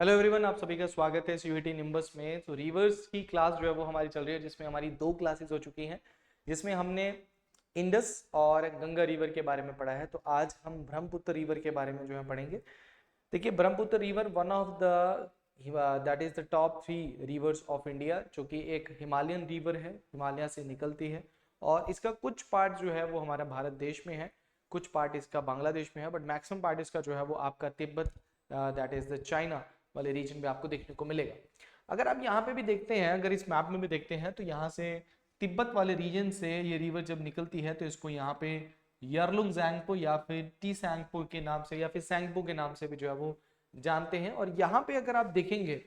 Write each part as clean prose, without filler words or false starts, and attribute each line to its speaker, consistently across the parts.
Speaker 1: Hello everyone, आप सभी का स्वागत है सीयूईटी निम्बस में। तो रिवर्स की क्लास जो है वो हमारी चल रही है, जिसमें हमारी दो क्लासेस हो चुकी हैं, जिसमें हमने इंडस और गंगा रिवर के बारे में पढ़ा है। तो आज हम ब्रह्मपुत्र रिवर के बारे में जो है पढ़ेंगे। देखिए, Brahmaputra river one of the that is the top 3 reverse of India, जो कि एक हिमालयन रिवर है, हिमालय से निकलती है। और इसका कुछ पार्ट जो है वो हमारा भारत देश में है, कुछ पार्ट इसका बांग्लादेश में है, बट मैक्सिमम पार्ट इसका जो है वो आपका Tibet, that is the China वाले रीजन में आपको देखने को मिलेगा। अगर आप यहाँ पे भी देखते हैं, अगर इस मैप में भी देखते हैं, तो यहाँ से तिब्बत वाले रीजन से ये रिवर जब निकलती है तो इसको यहाँ पे यरलुंग जैंगपो या फिर टी सैंगपो के नाम से या फिर सैंगपो के नाम से भी जो है वो जानते हैं। और यहाँ पे अगर आप देखेंगे,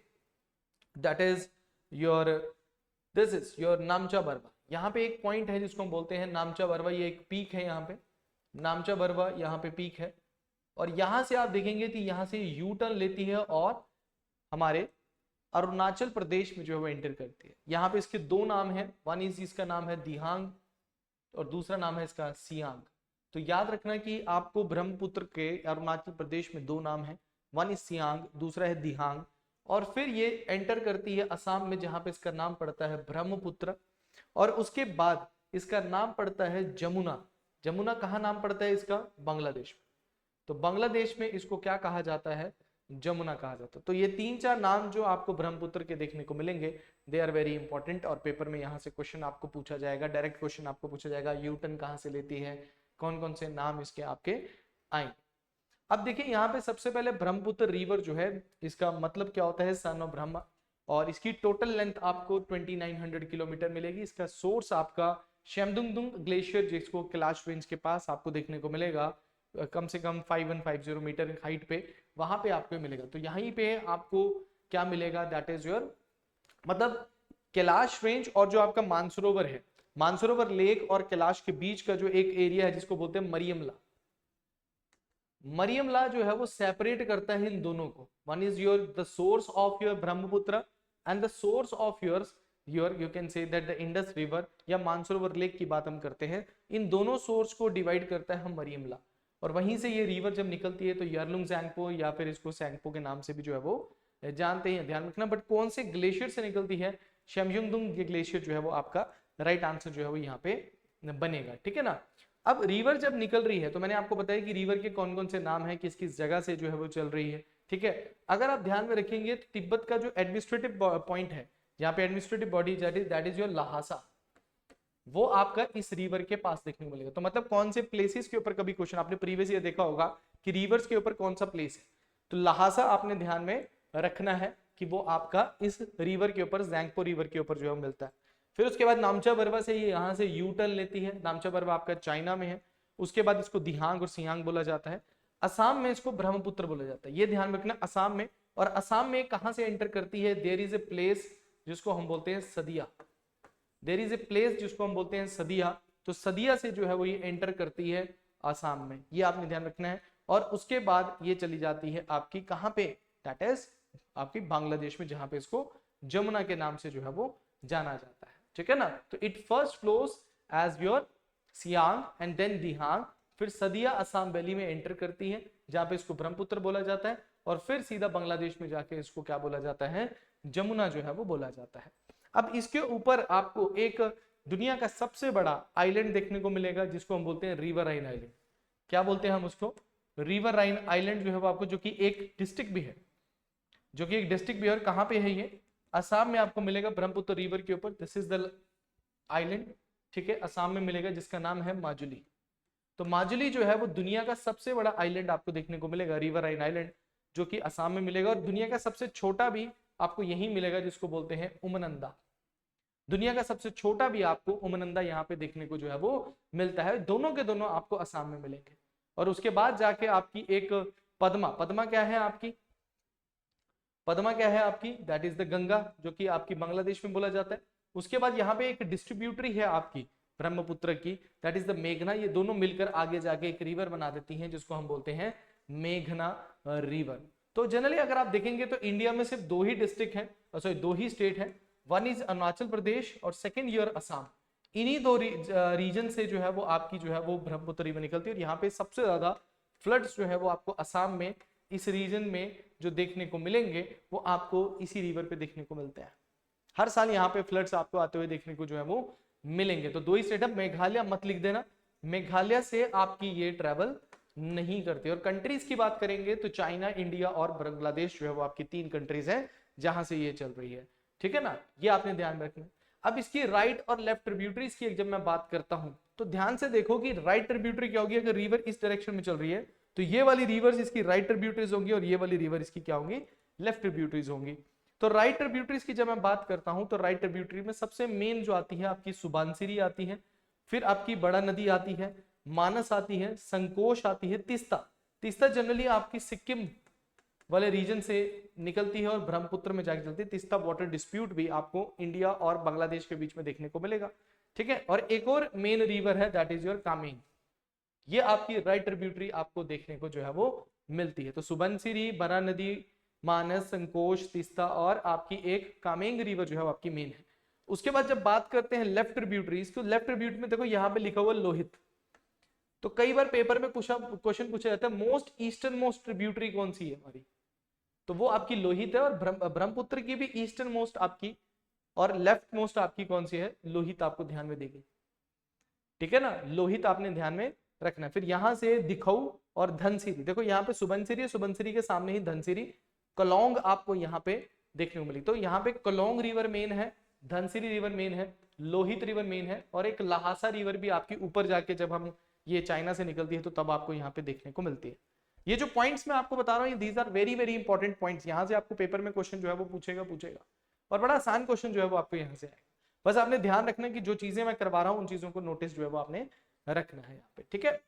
Speaker 1: that is your this is your नामचा Barwa. यहाँ पे एक पॉइंट है जिसको हम बोलते हैं नामचा बरवा, ये एक पीक है यहाँ पे, नामचा बरवा यहाँ पे पीक है। और यहाँ से आप देखेंगे कि यहाँ से यू टर्न लेती है और हमारे अरुणाचल प्रदेश में जो है वो एंटर करती है। यहाँ पे इसके दो नाम है, वन इज इसका नाम है दिहांग और दूसरा नाम है इसका सियांग। तो याद रखना कि आपको ब्रह्मपुत्र के अरुणाचल प्रदेश में दो नाम है, वन इज सियांग, दूसरा है दिहांग। और फिर ये एंटर करती है असम में, जहां पे इसका नाम पड़ता है ब्रह्मपुत्र। और उसके बाद इसका नाम पड़ता है जमुना। जमुना कहाँ नाम पड़ता है इसका? बांग्लादेश में। तो बांग्लादेश में इसको क्या कहा जाता है? जमुना कहा जाता है। तो ये 3-4 नाम जो आपको ब्रह्मपुत्र के देखने को मिलेंगे, दे आर वेरी इंपॉर्टेंट। और पेपर में यहाँ से क्वेश्चन आपको पूछा जाएगा, डायरेक्ट क्वेश्चन आपको पूछा जाएगा, यूटर्न कहाँ से लेती है, कौन कौन से नाम इसके आपके आएंगे। अब देखिए, यहाँ पे सबसे पहले ब्रह्मपुत्र रिवर जो है, इसका मतलब क्या होता है? Son of Brahma. और इसकी टोटल लेंथ आपको 2900 किलोमीटर मिलेगी। इसका सोर्स आपका शेमदुंगदुंग ग्लेशियर, जिसको कैलाश रेंज के पास आपको देखने को मिलेगा, कम से कम 5150 मीटर हाइट पे, वहां पे आपको मिलेगा। तो यहीं पे आपको क्या मिलेगा? दैट इज योर मतलब कैलाश रेंज और जो आपका मानसरोवर है, मानसरोवर लेक और कैलाश के बीच का जो एक एरिया है जिसको बोलते हैं मरियमला। मरियमला जो है वो सेपरेट करता है इन दोनों को। One is your the source of your Brahmaputra and the source of your you can say that the Indus river या मानसरोवर लेक की बात हम करते हैं। इन दोनों सोर्स को डिवाइड करता है मरियमला। और वहीं से ये रिवर जब निकलती है तो यरलुंग जैंगपो या फिर इसको सैंगपो के नाम से भी जो है वो जानते हैं, ध्यान रखना। बट कौन से ग्लेशियर से निकलती है? शेमयुंगदुंग ग्लेशियर जो है वो आपका राइट आंसर जो है वो यहाँ पे बनेगा, ठीक है ना। अब रिवर जब निकल रही है तो मैंने आपको बताया कि रिवर के कौन कौन से नाम है, किस किस जगह से जो है वो चल रही है, ठीक है। अगर आप ध्यान में रखेंगे तो तिब्बत का जो एडमिनिस्ट्रेटिव पॉइंट है, जहाँ पे administrative body that is your Lhasa, वो आपका इस रिवर के पास देखने को मिलेगा। तो मतलब कौन से प्लेसेस के ऊपर, कभी क्वेश्चन आपने प्रीवियस ईयर देखा होगा कि रिवर्स के ऊपर कौन सा प्लेस है, तो लहासा आपने ध्यान में रखना है कि वो आपका इस रिवर के ऊपर, जैंगपो रिवर के ऊपर जो है मिलता है। फिर उसके बाद नामचा बरवा से ये यहाँ से यू टर्न लेती है। नामचा बरवा आपका चाइना में है। उसके बाद इसको दिहांग और सियांग बोला जाता है। असम में इसको ब्रह्मपुत्र बोला जाता है, ये ध्यान रखना, असम में। और असम में कहां से एंटर करती है? देयर इज ए प्लेस जिसको हम बोलते हैं सदिया। देयर इज ए प्लेस जिसको हम बोलते हैं सदिया। तो सदिया से जो है वो ये एंटर करती है आसाम में, ये आपने ध्यान रखना है। और उसके बाद ये चली जाती है आपकी कहां पे? दैट इज आपकी बांग्लादेश में, जहां पे इसको जमुना के नाम से जो है वो जाना जाता है, ठीक है ना। तो it first flows as your Siang and then Dihang, फिर सदिया असम वैली में एंटर करती है, जहां पे इसको ब्रह्मपुत्र बोला जाता है। और फिर सीधा बांग्लादेश में जाके इसको क्या बोला जाता है? जमुना जो है वो बोला जाता है। अब इसके ऊपर आपको एक दुनिया का सबसे बड़ा आइलैंड देखने को मिलेगा, जिसको हम बोलते हैं रिवर राइन आइलैंड। क्या बोलते हैं हम उसको? रिवर राइन आइलैंड जो है वो आपको, जो कि एक डिस्ट्रिक्ट भी है, जो कि एक डिस्ट्रिक्ट भी है। और कहां पे है ये? असम में आपको मिलेगा, ब्रह्मपुत्र रिवर के ऊपर। दिस इज द आइलैंड, ठीक है, असम में मिलेगा, जिसका नाम है माजुली। तो माजुली जो है वो दुनिया का सबसे बड़ा आइलैंड आपको देखने को मिलेगा, रिवर राइन आइलैंड, जो कि असम में मिलेगा। और दुनिया का सबसे छोटा भी आपको यही मिलेगा, जिसको बोलते हैं उमनंदा। दुनिया का सबसे छोटा भी आपको उमनंदा यहाँ पे देखने को जो है वो मिलता है। दोनों के दोनों आपको असम में मिलेंगे। और उसके बाद जाके आपकी एक पद्मा, पद्मा क्या है आपकी? पद्मा क्या है आपकी? दैट इज द गंगा, जो कि आपकी बांग्लादेश में बोला जाता है। उसके बाद यहाँ पे एक डिस्ट्रीब्यूटरी है आपकी ब्रह्मपुत्र की, दैट इज द मेघना। ये दोनों मिलकर आगे जाके एक रिवर बना देती हैं, जिसको हम बोलते हैं मेघना रिवर। तो जनरली अगर आप देखेंगे तो इंडिया में सिर्फ दो ही डिस्ट्रिक्ट है, सॉरी दो ही स्टेट है, वन इज अरुणाचल प्रदेश और सेकेंड ईयर असम। इन्हीं दो रीजन से जो है वो आपकी जो है वो ब्रह्मपुत्र रिवर निकलती है। और यहाँ पे सबसे ज्यादा फ्लड्स जो है वो आपको असम में, इस रीजन में जो देखने को मिलेंगे वो आपको इसी रिवर पे देखने को मिलते हैं। हर साल यहाँ पे फ्लड्स आपको आते हुए देखने को जो है वो मिलेंगे। तो दो ही स्टेट है, मेघालय मत लिख देना, मेघालय से आपकी ये ट्रेवल नहीं करते। और कंट्रीज की बात करेंगे तो चाइना, इंडिया और बांग्लादेश जो है वो आपकी 3 कंट्रीज हैं जहां से ये चल रही है, ठीक है ना, ये आपने ध्यान रखना। अब इसकी राइट और लेफ्ट ट्रिब्यूटरीज की जब मैं बात करता हूं तो ध्यान से देखो कि राइट ट्रिब्यूटरी क्या होगी, अगर रिवर इस डायरेक्शन में चल रही है तो ये वाली रिवर्स इसकी राइट ट्रिब्यूटरीज होंगी और ये वाली रिवर इसकी क्या होंगी, लेफ्ट ट्रिब्यूटरीज होंगी। तो राइट ट्रिब्यूटरीज की जब मैं बात करता हूं तो राइट ट्रिब्यूटरी में सबसे मेन जो आती है आपकी सुबानसिरी आती है, फिर आपकी बड़ा नदी आती है, मानस आती है, संकोश आती है, तीस्ता। तीस्ता जनरली आपकी सिक्किम वाले रीजन से निकलती है और ब्रह्मपुत्र में जाके चलती है। तीस्ता वाटर डिस्प्यूट भी आपको इंडिया और बांग्लादेश के बीच में देखने को मिलेगा, ठीक है। और एक और मेन रिवर है दैट इज योर कामेंग, ये आपकी राइट ट्रिब्यूटरी आपको देखने को जो है वो मिलती है। तो सुबनसिरी, बरा नदी, मानस, संकोश, तीस्ता और आपकी एक कामेंग रिवर जो है वो आपकी मेन है। उसके बाद जब बात करते हैं लेफ्ट ट्रिब्यूटरीज, तो लेफ्ट ट्रिब्यूटरी में देखो यहाँ पे लिखा हुआ लोहित। तो कई बार पेपर में क्वेश्चन पूछा जाता है मोस्ट ईस्टर्न मोस्ट ट्रिब्यूटरी कौन सी है हमारी, तो वो आपकी लोहित है। और ब्रह्मपुत्र की भी ईस्टर्न मोस्ट आपकी और लेफ्ट मोस्ट आपकी कौन सी है, लोहित आपको ध्यान में देगी, ठीक है ना, लोहित आपने ध्यान में रखना। फिर यहां से दिखऊ और धनसिरी, देखो यहाँ पे सुबनसिरी है, सुबनसिरी के सामने ही धनसिरी, कलोंग आपको यहाँ पे देखने को मिली। तो यहाँ पे कलोंग रिवर मेन है, धनसिरी रिवर मेन है, लोहित रिवर मेन है और एक लहासा रिवर भी आपकी ऊपर जाके जब हम ये चाइना से निकलती है तो तब आपको यहाँ पे देखने को मिलती है। ये जो पॉइंट्स मैं आपको बता रहा हूँ these are very very important points, यहाँ से आपको पेपर में क्वेश्चन जो है वो पूछेगा और बड़ा आसान क्वेश्चन जो है वो आपको यहाँ से आएगा। बस आपने ध्यान रखना कि जो चीजें मैं करवा रहा हूँ उन चीजों को नोटिस जो है वो आपने रखना है यहाँ पे, ठीक है।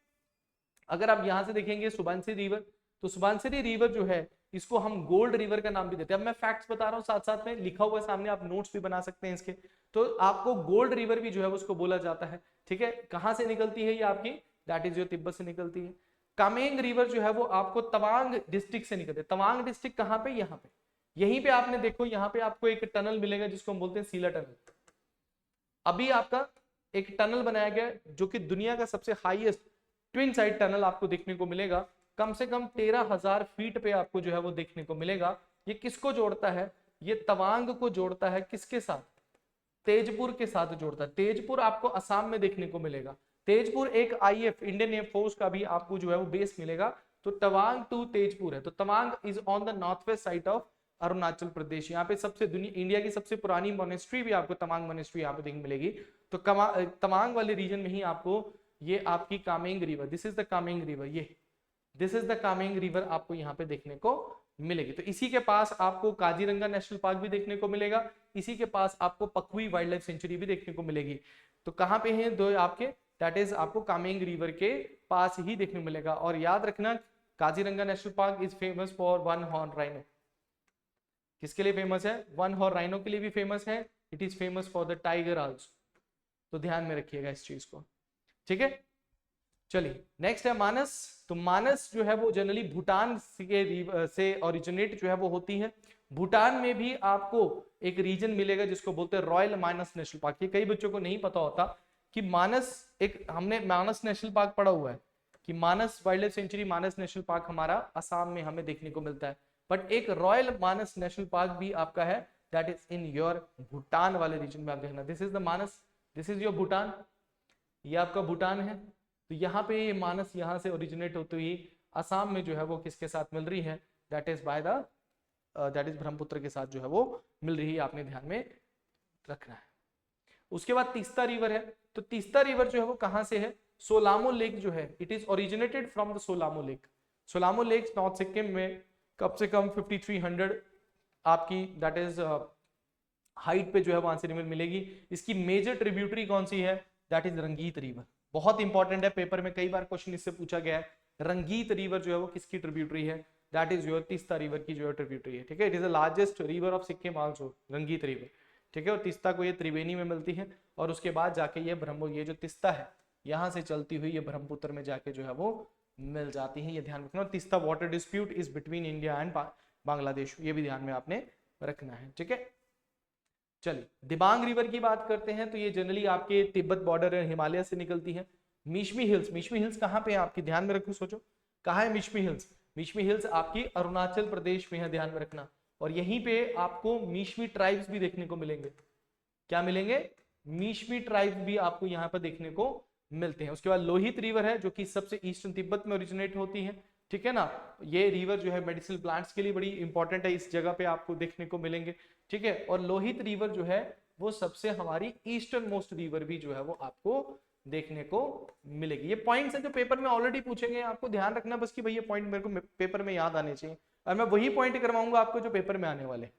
Speaker 1: अगर आप यहाँ से देखेंगे सुबनसिरी रिवर, तो सुबनसिरी रिवर जो है इसको हम गोल्ड रिवर का नाम भी देते हैं। अब मैं फैक्ट्स बता रहा हूँ, साथ साथ में लिखा हुआ है सामने, आप नोट्स भी बना सकते हैं इसके। तो आपको गोल्ड रिवर भी जो है उसको बोला जाता है, ठीक है। कहाँ से निकलती है ये आपकी, दैट इज योर तिब्बत से निकलती है। कामेंग रिवर जो है वो आपको तवांग डिस्ट्रिक्ट से निकलते हैं। तवांग डिस्ट्रिक्ट कहाँ पे, यहाँ पे, यहीं पे आपने देखो यहाँ पे आपको एक टनल मिलेगा जिसको हम बोलते हैं सीला टनल। अभी आपका एक टनल बनाया गया जो कि दुनिया का सबसे हाईएस्ट ट्विन साइड टनल आपको देखने को मिलेगा, कम से कम 13,000 फीट पे आपको जो है वो देखने को मिलेगा। ये किसको जोड़ता है, ये तवांग को जोड़ता है, किसके साथ, तेजपुर के साथ जोड़ता है। तेजपुर आपको असम में देखने को मिलेगा। तेजपुर एक आईएफ इंडियन एयरफोर्स का भी आपको जो है वो बेस मिलेगा। तो तवांग टू तेजपुर है। तो Tawang is on the north west side of Arunachal Pradesh. यहाँ पे सबसे इंडिया की सबसे पुरानी मोनेस्ट्री भी आपको तवांग मोनेस्ट्री यहाँ पे देखने मिलेगी। तो तवांग वाले रीजन में ही आपको ये आपकी Kameng river, this is the Kameng river, ये this is the Kameng river आपको यहाँ पे देखने को मिलेगी। तो इसी के पास आपको काजीरंगा नेशनल पार्क भी देखने को मिलेगा, इसी के पास आपको पकवी वाइल्ड लाइफ सेंचुरी भी देखने को मिलेगी। तो कहाँ पे हैं दो आपके, दैट इज आपको कामेंग रिवर के पास ही देखने को मिलेगा। और याद रखना Kaziranga national park is famous for one horn rhino. किसके लिए फेमस है, वन हॉर्न राइनो के लिए भी फेमस है। It is famous for the tiger also. तो ध्यान में रखिएगा इस चीज को, ठीक है। चलिए नेक्स्ट है मानस। तो मानस जो है वो जनरली भूटान से ओरिजिनेट जो है वो होती है। भूटान में भी आपको एक रीजन मिलेगा जिसको बोलते हैं रॉयल मानस नेशनल पार्क। ये कई बच्चों को नहीं पता होता कि मानस, एक हमने मानस नेशनल पार्क पढ़ा हुआ है कि मानस वाइल्ड लाइफ सेंचुरी, मानस नेशनल पार्क हमारा असम में हमें देखने को मिलता है। बट एक रॉयल मानस नेशनल पार्क भी आपका है, that is in your Bhutan वाले रीजन में। आप देखना, this is the Manas, this is your Bhutan, ये आपका भूटान है। तो यहाँ पे ये मानस यहाँ से ओरिजिनेट होती हुई असम में जो है वो किसके साथ मिल रही है, that is by the that is Brahmaputra के साथ जो है वो मिल रही है, आपने ध्यान में रखना है। उसके बाद तीस्ता रिवर है। तो तीस्ता रिवर जो है वो कहाँ से है, सोलामो लेक जो है, it is originated from the Cholamu lake. Cholamu lake north Sikkim में कम से कम 5300 आपकी दैट इज हाइट पे जो है वहां से रिवर मिलेगी। इसकी मेजर ट्रिब्यूटरी कौन सी है, दैट इज रंगीत रिवर। बहुत इंपॉर्टेंट है, पेपर में कई बार क्वेश्चन इससे पूछा गया है। रंगीत रिवर जो है वो किसकी ट्रिब्यूटरी है, that is your Teesta river की जो है ट्रिब्यूटरी है, ठीक है। It is the largest river of Sikkim also, रंगीत रिवर, ठीक है। और तीस्ता को ये त्रिवेणी में मिलती है और उसके बाद जाके ये जो तीस्ता है यहाँ से चलती हुई ये ब्रह्मपुत्र में जाके जो है वो मिल जाती है, ये ध्यान रखना। Teesta water dispute is between India and Bangladesh, ये भी ध्यान में आपने रखना है, ठीक है। चलिए दिबांग रिवर की बात करते हैं। तो ये जनरली आपके तिब्बत बॉर्डर हिमालय से निकलती है। मिशमी हिल्स, मिशमी हिल्स कहाँ पे है आपकी, ध्यान में रखो, सोचो कहाँ है मिशमी हिल्स। मिशमी हिल्स आपकी अरुणाचल प्रदेश में है, ध्यान में रखना। और यहीं पे आपको मिशमी ट्राइब्स भी देखने को मिलेंगे। क्या मिलेंगे? मिशमी ट्राइब्स भी आपको यहाँ पर देखने को मिलते हैं। उसके बाद लोहित रिवर है जो कि सबसे ईस्टर्न तिब्बत में ओरिजिनेट होती है, ठीक है ना। ये रिवर जो है मेडिसिनल प्लांट्स के लिए बड़ी इंपॉर्टेंट है, इस जगह पे आपको देखने को मिलेंगे, ठीक है। और लोहित रिवर जो है वो सबसे हमारी ईस्टर्न मोस्ट रिवर भी जो है वो आपको देखने को मिलेगी। ये पॉइंट्स है जो पेपर में ऑलरेडी पूछे गए, आपको ध्यान रखना बस कि भाई ये पॉइंट मेरे को पेपर में याद आने चाहिए, और मैं वही पॉइंट करवाऊंगा आपको जो पेपर में आने वाले,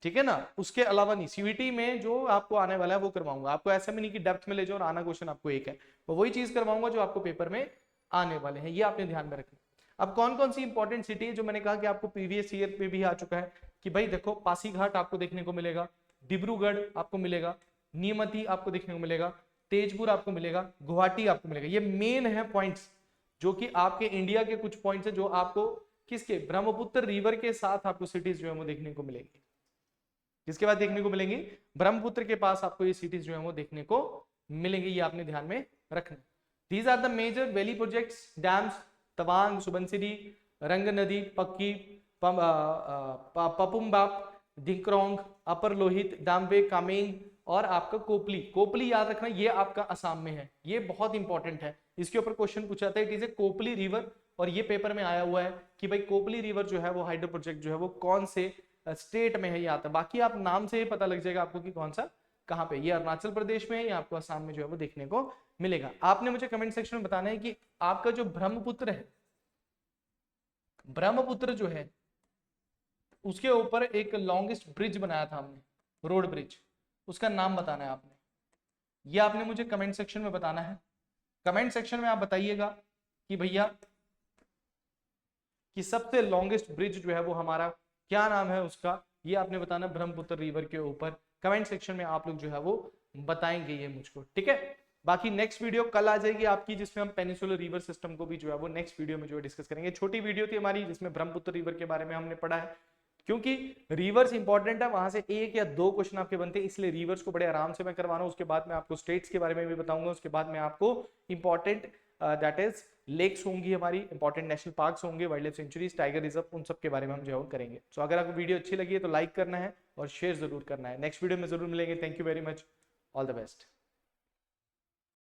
Speaker 1: ठीक है ना। उसके अलावा नहीं, सीवीटी में जो आपको आने वाला है वो करवाऊंगा। आपको ऐसा भी नहीं कि डेप्थ में ले जाओ और आना क्वेश्चन आपको एक है, तो वही चीज करवाऊंगा जो आपको पेपर में आने वाले हैं, ये आपने ध्यान में रखना। अब कौन कौन सी इंपॉर्टेंट सिटी है जो मैंने कहा कि आपको प्रीवियस ईयर पे भी आ चुका है, कि भाई देखो पासीघाट आपको देखने को मिलेगा, डिब्रूगढ़ आपको मिलेगा, नीमती आपको देखने को मिलेगा, तेजपुर आपको मिलेगा, गुवाहाटी आपको मिलेगा। ये मेन है पॉइंट्स जो कि आपके इंडिया के कुछ पॉइंट्स है जो आपको किसके, ब्रह्मपुत्र रिवर के साथ आपको सिटीज जो है वो देखने को मिलेंगी। किसके बाद देखने को मिलेंगी? ब्रह्मपुत्र के पास आपको ये सिटीज जो है वो देखने को मिलेंगी, ये आपने ध्यान में रखना। These are the major valley projects, dams, Tawang, Subansiri, Ranganadi, पक्की, पपुम्बाप, डिक्रोंग, अपर लोहित, दाम्बे, कामेंग और आपका कोपली। कोपली याद रखना, ये आपका असम में है, ये बहुत इंपॉर्टेंट है, इसके ऊपर क्वेश्चन पूछा था। It is a Kopili river, और ये पेपर में आया हुआ है कि भाई कोपली रिवर जो है वो हाइड्रो प्रोजेक्ट जो है वो कौन से स्टेट में है, ये आता है। बाकी आप नाम से ही पता लग जाएगा आपको कि कौन सा कहाँ पे, ये अरुणाचल प्रदेश में है या आपको असम में जो है वो देखने को मिलेगा। आपने मुझे कमेंट सेक्शन में बताना है कि आपका जो ब्रह्मपुत्र है, ब्रह्मपुत्र जो है उसके ऊपर एक लॉन्गेस्ट ब्रिज बनाया था हमने, रोड ब्रिज, उसका नाम बताना है आपने। ये आपने मुझे कमेंट सेक्शन में बताना है। कमेंट सेक्शन में आप बताइएगा कि भैया कि सबसे लॉन्गेस्ट ब्रिज जो है वो हमारा क्या नाम है उसका, ये आपने बताना ब्रह्मपुत्र रिवर के ऊपर। कमेंट सेक्शन में आप लोग जो है वो बताएंगे ये मुझको, ठीक है। बाकी नेक्स्ट वीडियो कल आ जाएगी आपकी, जिसमें हम पेनिसुलर रिवर सिस्टम को भी जो है वो नेक्स्ट वीडियो में जो है डिस्कस करेंगे। छोटी वीडियो थी हमारी जिसमें ब्रह्मपुत्र रिवर के बारे में हमने पढ़ा है, क्योंकि रिवर्स इंपॉर्टेंट है, वहां से 1 या 2 क्वेश्चन आपके बनते हैं, इसलिए रिवर्स को बड़े आराम से मैं करवा रहा हूं। उसके बाद मैं आपको स्टेट्स के बारे में भी बताऊंगा, उसके बाद मैं आपको इंपॉर्टेंट दैट इज लेक्स होंगी हमारी, इंपॉर्टेंट नेशनल पार्क्स होंगे, wild life sanctuaries, tiger reserve, उन सब के बारे में हम जो है करेंगे। सो अगर आपको वीडियो अच्छी लगी है तो लाइक करना है और शेयर जरूर करना है। नेक्स्ट वीडियो में जरूर मिलेंगे। Thank you very much, all the best.